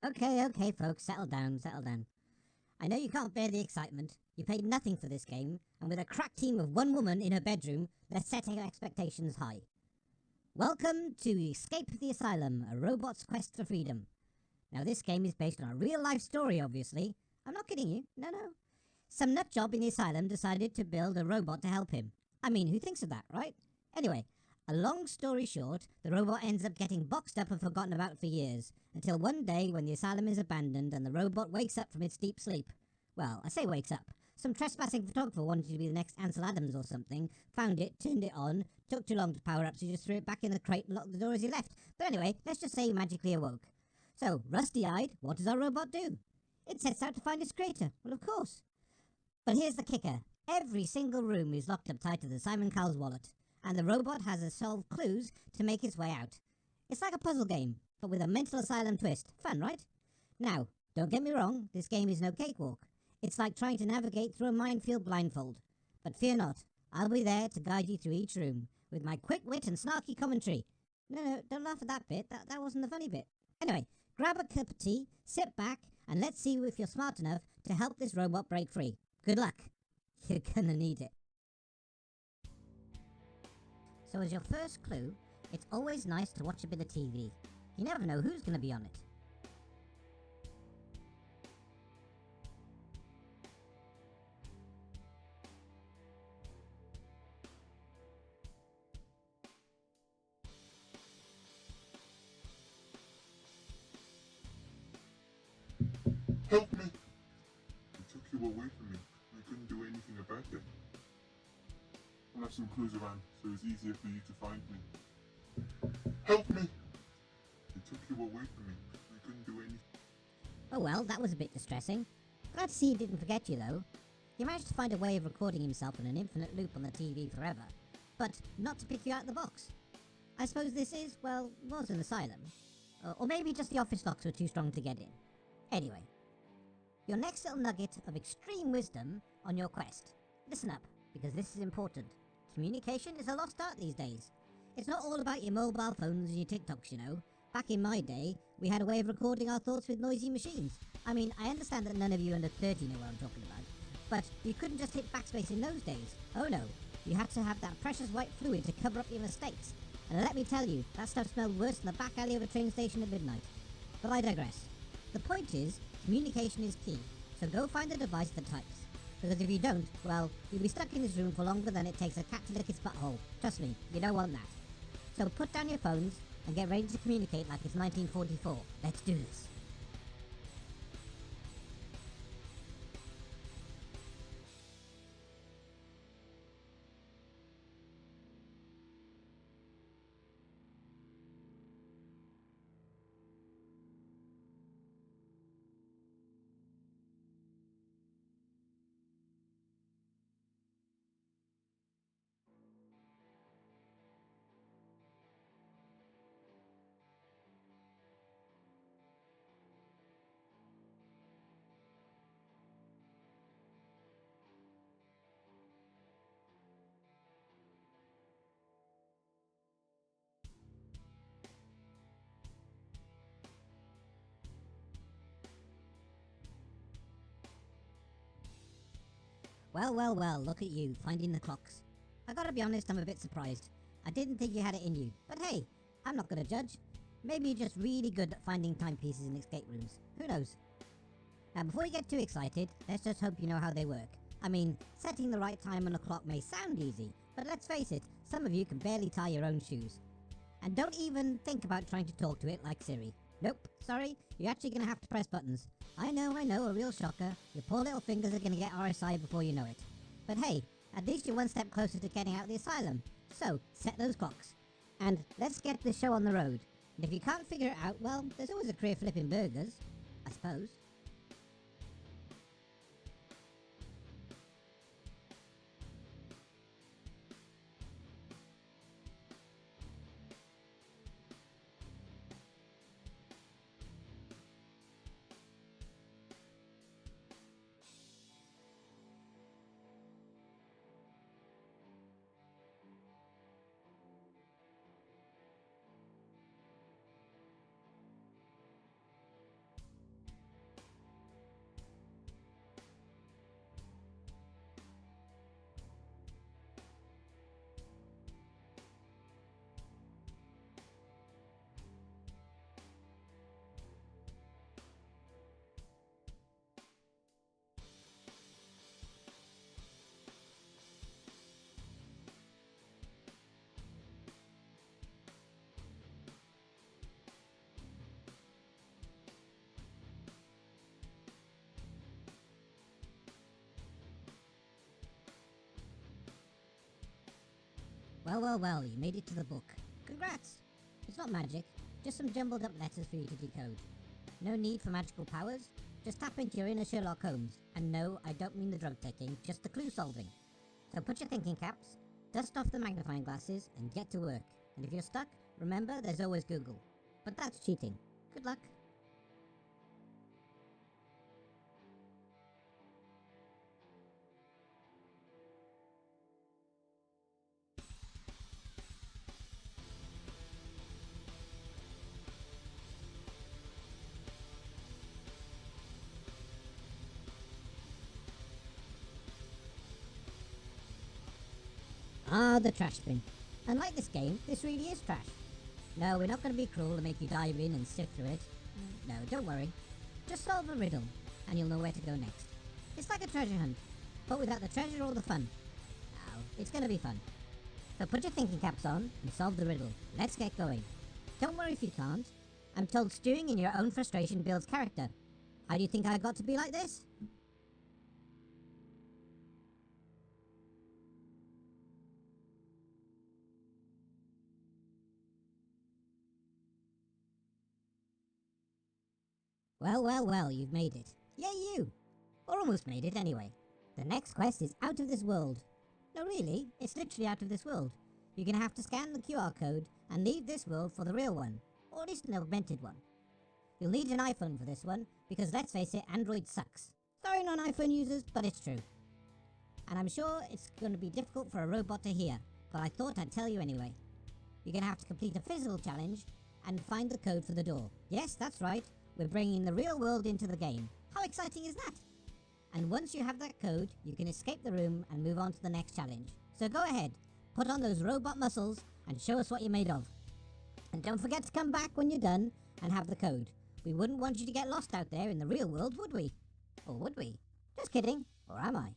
Okay, folks, settle down, settle down. I know you can't bear the excitement. You paid nothing for this game, and with a crack team of one woman in her bedroom, let's set our expectations high. Welcome to Escape the Asylum, a robot's quest for freedom. Now, this game is based on a real-life story, obviously. I'm not kidding you. No. Some nutjob in the asylum decided to build a robot to help him. I mean, who thinks of that, right? Anyway, a long story short, the robot ends up getting boxed up and forgotten about for years, until one day when the asylum is abandoned and the robot wakes up from its deep sleep. Well, I say wakes up. Some trespassing photographer wanted to be the next Ansel Adams or something, found it, turned it on, took too long to power up, so he just threw it back in the crate and locked the door as he left. But anyway, let's just say he magically awoke. So, rusty-eyed, what does our robot do? It sets out to find its creator. Well, of course. But here's the kicker. Every single room is locked up tight to the Simon Cowell's wallet, and the robot has to solve clues to make its way out. It's like a puzzle game, but with a mental asylum twist. Fun, right? Now, don't get me wrong, this game is no cakewalk. It's like trying to navigate through a minefield blindfold. But fear not, I'll be there to guide you through each room, with my quick wit and snarky commentary. No, don't laugh at that bit, that wasn't the funny bit. Anyway, grab a cup of tea, sit back, and let's see if you're smart enough to help this robot break free. Good luck. You're gonna need it. So as your first clue, it's always nice to watch a bit of TV. You never know who's gonna be on it. Help me! They took you away from me. I couldn't do anything about it. I'll have some clues around so it's easier for you to find me. Help me! They took you away from me. I couldn't do anything. Oh well, that was a bit distressing. Glad to see he didn't forget you though. He managed to find a way of recording himself in an infinite loop on the TV forever, but not to pick you out of the box. I suppose this is, well, was an asylum. Or maybe just the office locks were too strong to get in. Anyway, your next little nugget of extreme wisdom on your quest. Listen up, because this is important. Communication is a lost art these days. It's not all about your mobile phones and your TikToks, you know. Back in my day, we had a way of recording our thoughts with noisy machines. I mean, I understand that none of you under 30 know what I'm talking about, but you couldn't just hit backspace in those days. Oh no, you had to have that precious white fluid to cover up your mistakes. And let me tell you, that stuff smelled worse than the back alley of a train station at midnight. But I digress. The point is, communication is key, so go find a device that types. Because if you don't, well, you'll be stuck in this room for longer than it takes a cat to lick its butthole. Trust me, you don't want that. So put down your phones and get ready to communicate like it's 1944. Let's do this. Well, look at you, finding the clocks. I gotta be honest, I'm a bit surprised. I didn't think you had it in you, but hey, I'm not gonna judge. Maybe you're just really good at finding timepieces in escape rooms. Who knows? Now, before you get too excited, let's just hope you know how they work. I mean, setting the right time on a clock may sound easy, but let's face it, some of you can barely tie your own shoes. And don't even think about trying to talk to it like Siri. Nope, sorry, you're actually gonna have to press buttons. I know, a real shocker. Your poor little fingers are gonna get RSI before you know it. But hey, at least you're one step closer to getting out of the asylum. So, set those clocks. And let's get this show on the road. And if you can't figure it out, well, there's always a career flipping burgers, I suppose. Well, well, well, you made it to the book. Congrats! It's not magic, just some jumbled up letters for you to decode. No need for magical powers, just tap into your inner Sherlock Holmes. And no, I don't mean the drug taking, just the clue solving. So put your thinking caps, dust off the magnifying glasses, and get to work. And if you're stuck, remember there's always Google. But that's cheating. Good luck. Ah, the trash bin. Unlike this game, this really is trash. No, we're not going to be cruel and make you dive in and sift through it. No, don't worry. Just solve a riddle, and you'll know where to go next. It's like a treasure hunt, but without the treasure or the fun. Now, it's going to be fun. So put your thinking caps on and solve the riddle. Let's get going. Don't worry if you can't. I'm told stewing in your own frustration builds character. How do you think I got to be like this? Well, well, well, you've made it. Yay, you! Or almost made it, anyway. The next quest is out of this world. No, really, it's literally out of this world. You're gonna have to scan the QR code and leave this world for the real one, or at least an augmented one. You'll need an iPhone for this one, because let's face it, Android sucks. Sorry non-iPhone users, but it's true. And I'm sure it's gonna be difficult for a robot to hear, but I thought I'd tell you anyway. You're gonna have to complete a physical challenge and find the code for the door. Yes, that's right. We're bringing the real world into the game. How exciting is that? And once you have that code, you can escape the room and move on to the next challenge. So go ahead, put on those robot muscles and show us what you're made of. And don't forget to come back when you're done and have the code. We wouldn't want you to get lost out there in the real world, would we? Or would we? Just kidding. Or am I?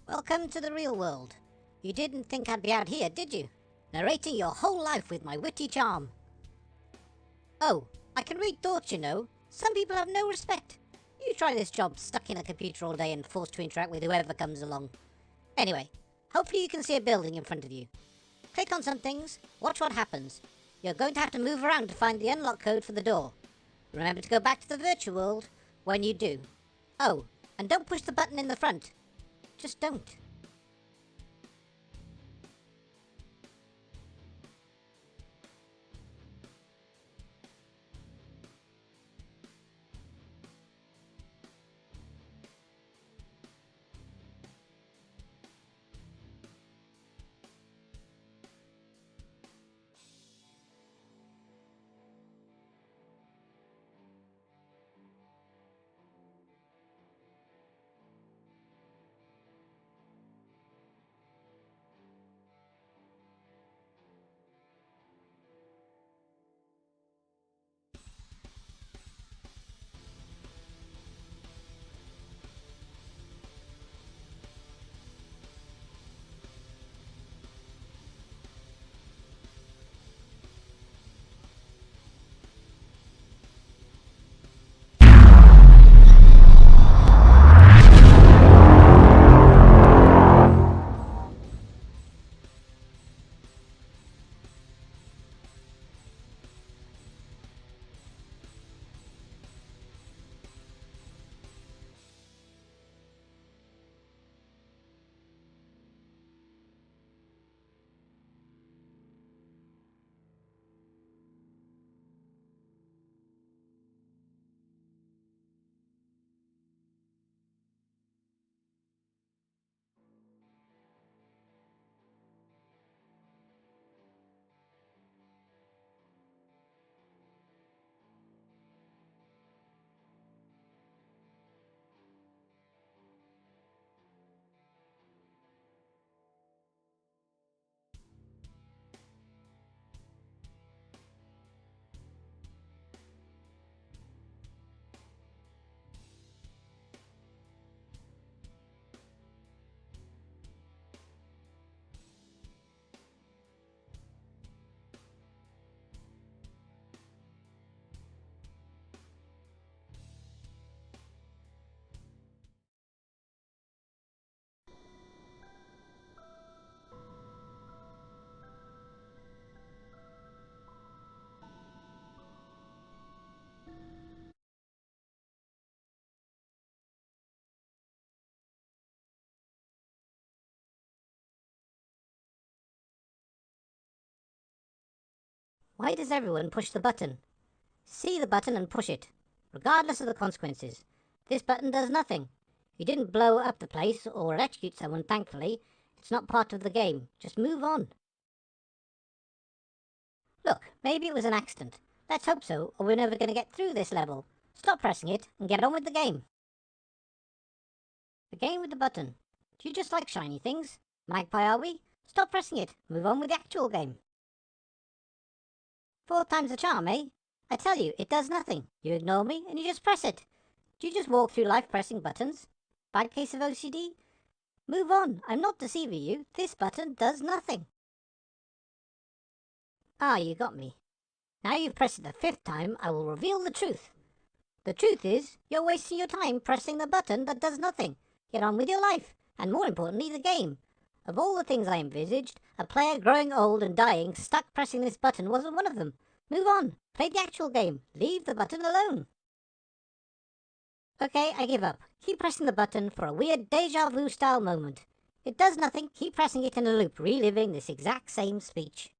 Welcome to the real world. You didn't think I'd be out here, did you? Narrating your whole life with my witty charm. Oh, I can read thoughts, you know. Some people have no respect. You try this job stuck in a computer all day and forced to interact with whoever comes along. Anyway, hopefully you can see a building in front of you. Click on some things, watch what happens. You're going to have to move around to find the unlock code for the door. Remember to go back to the virtual world when you do. Oh, and don't push the button in the front. Just don't. Why does everyone push the button? See the button and push it, regardless of the consequences. This button does nothing. You didn't blow up the place or electrocute someone, thankfully. It's not part of the game. Just move on. Look, maybe it was an accident. Let's hope so, or we're never going to get through this level. Stop pressing it and get on with the game. The game with the button. Do you just like shiny things? Magpie, are we? Stop pressing it. Move on with the actual game. 4 times the charm, eh? I tell you, it does nothing. You ignore me and you just press it. Do you just walk through life pressing buttons? Bad case of OCD? Move on. I'm not deceiving you. This button does nothing. Ah, you got me. Now you've pressed it the 5th time, I will reveal the truth. The truth is, you're wasting your time pressing the button that does nothing. Get on with your life, and more importantly, the game. Of all the things I envisaged, a player growing old and dying stuck pressing this button wasn't one of them. Move on. Play the actual game. Leave the button alone. Okay, I give up. Keep pressing the button for a weird deja vu style moment. It does nothing. Keep pressing it in a loop, reliving this exact same speech.